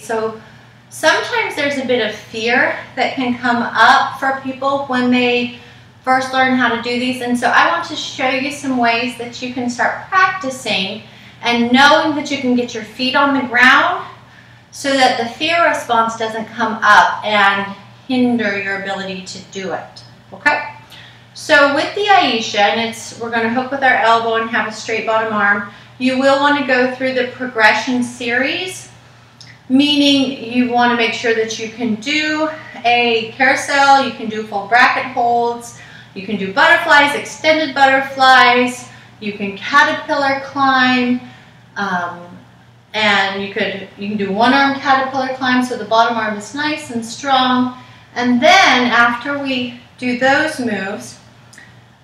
So sometimes there's a bit of fear that can come up for people when they first learn how to do these, and so I want to show you some ways that you can start practicing and knowing that you can get your feet on the ground so that the fear response doesn't come up and hinder your ability to do it. Okay? So with the Ayesha, and we're going to hook with our elbow and have a straight bottom arm, you will want to go through the progression series, meaning you want to make sure that you can do a carousel, you can do full bracket holds, you can do butterflies, extended butterflies, you can caterpillar climb, and you can do one arm caterpillar climb so the bottom arm is nice and strong. And then after we do those moves,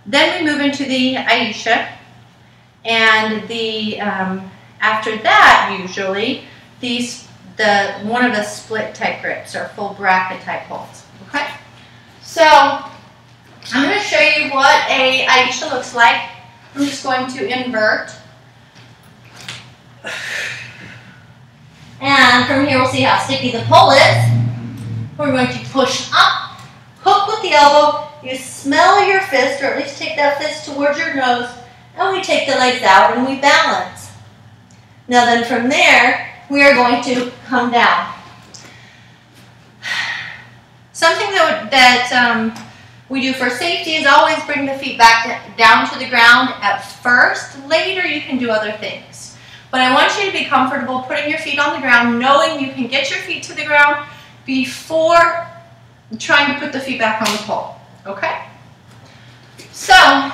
then we move into the Ayesha, and after that usually one of the split type grips or full bracket type holds. Okay, so I'm going to show you what a Ayesha looks like. I'm just going to invert, and from here we'll see how sticky the pole is. We're going to push up, hook with the elbow. You smell your fist, or at least take that fist towards your nose, and we take the legs out and we balance. Now then from there, we are going to come down. Something that we do for safety is always bring the feet back down to the ground at first. Later you can do other things. But I want you to be comfortable putting your feet on the ground, knowing you can get your feet to the ground before trying to put the feet back on the pole. Okay? So,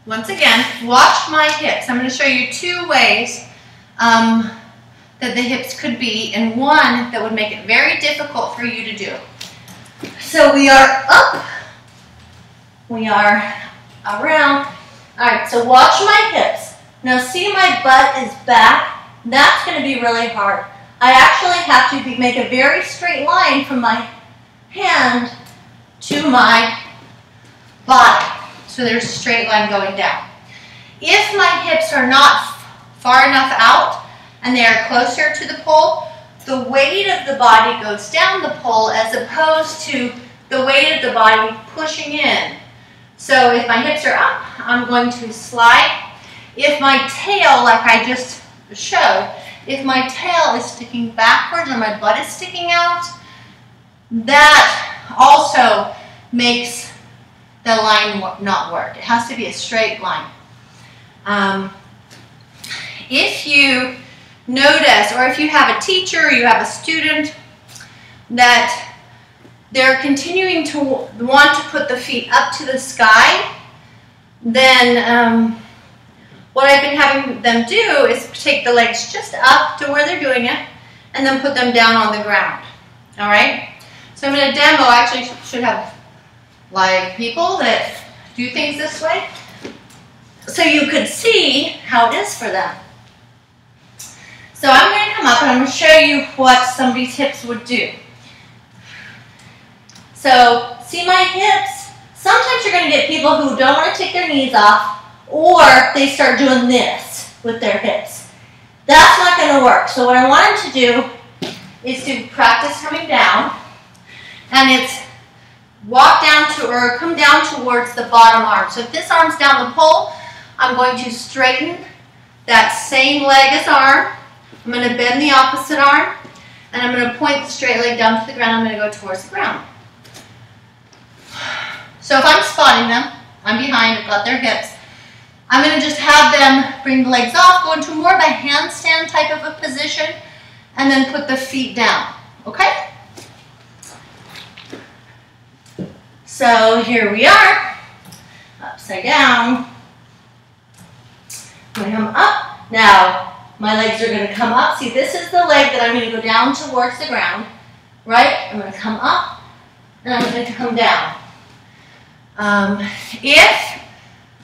once again, watch my hips. I'm going to show you two ways that the hips could be, and one that would make it very difficult for you to do. So we are up, we are around. All right, so watch my hips. Now see, my butt is back. That's going to be really hard. I actually have to make a very straight line from my hand to my body. So there's a straight line going down. If my hips are not far enough out and they are closer to the pole, the weight of the body goes down the pole as opposed to the weight of the body pushing in. So if my hips are up, I'm going to slide. If my tail, like I just showed, if my tail is sticking backwards or my butt is sticking out, that also makes the line not work. It has to be a straight line. If you notice, or if you have a teacher or you have a student that they're continuing to want to put the feet up to the sky, then what I've been having them do is take the legs just up to where they're doing it and then put them down on the ground. All right? So I'm going to demo. I actually should have live people that do things this way so you could see how it is for them. So I'm going to come up and I'm going to show you what somebody's hips would do. So see my hips? Sometimes you're going to get people who don't want to take their knees off, or they start doing this with their hips. That's not going to work. So what I want them to do is to practice coming down, and it's walk down to, or come down towards the bottom arm. So if this arm's down the pole, I'm going to straighten that same leg as arm. I'm going to bend the opposite arm, and I'm going to point the straight leg down to the ground. I'm going to go towards the ground. So if I'm spotting them, I'm behind, I've got their hips. I'm going to just have them bring the legs off, go into more of a handstand type of a position, and then put the feet down. Okay? So here we are, upside down. I'm going to come up. Now, my legs are going to come up. See, this is the leg that I'm going to go down towards the ground, right? I'm going to come up, and I'm going to come down. If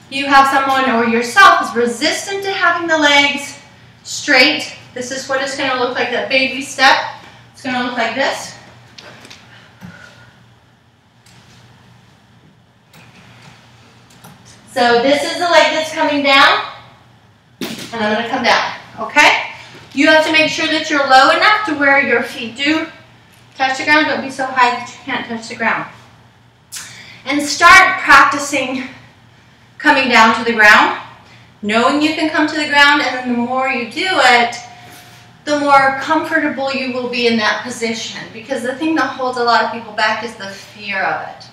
you have someone or yourself is resistant to having the legs straight, this is what it's going to look like, that baby step. It's going to look like this. So this is the leg that's coming down, and I'm going to come down, okay? You have to make sure that you're low enough to where your feet do touch the ground. Don't be so high that you can't touch the ground. And start practicing coming down to the ground, knowing you can come to the ground, and then the more you do it, the more comfortable you will be in that position. Because the thing that holds a lot of people back is the fear of it.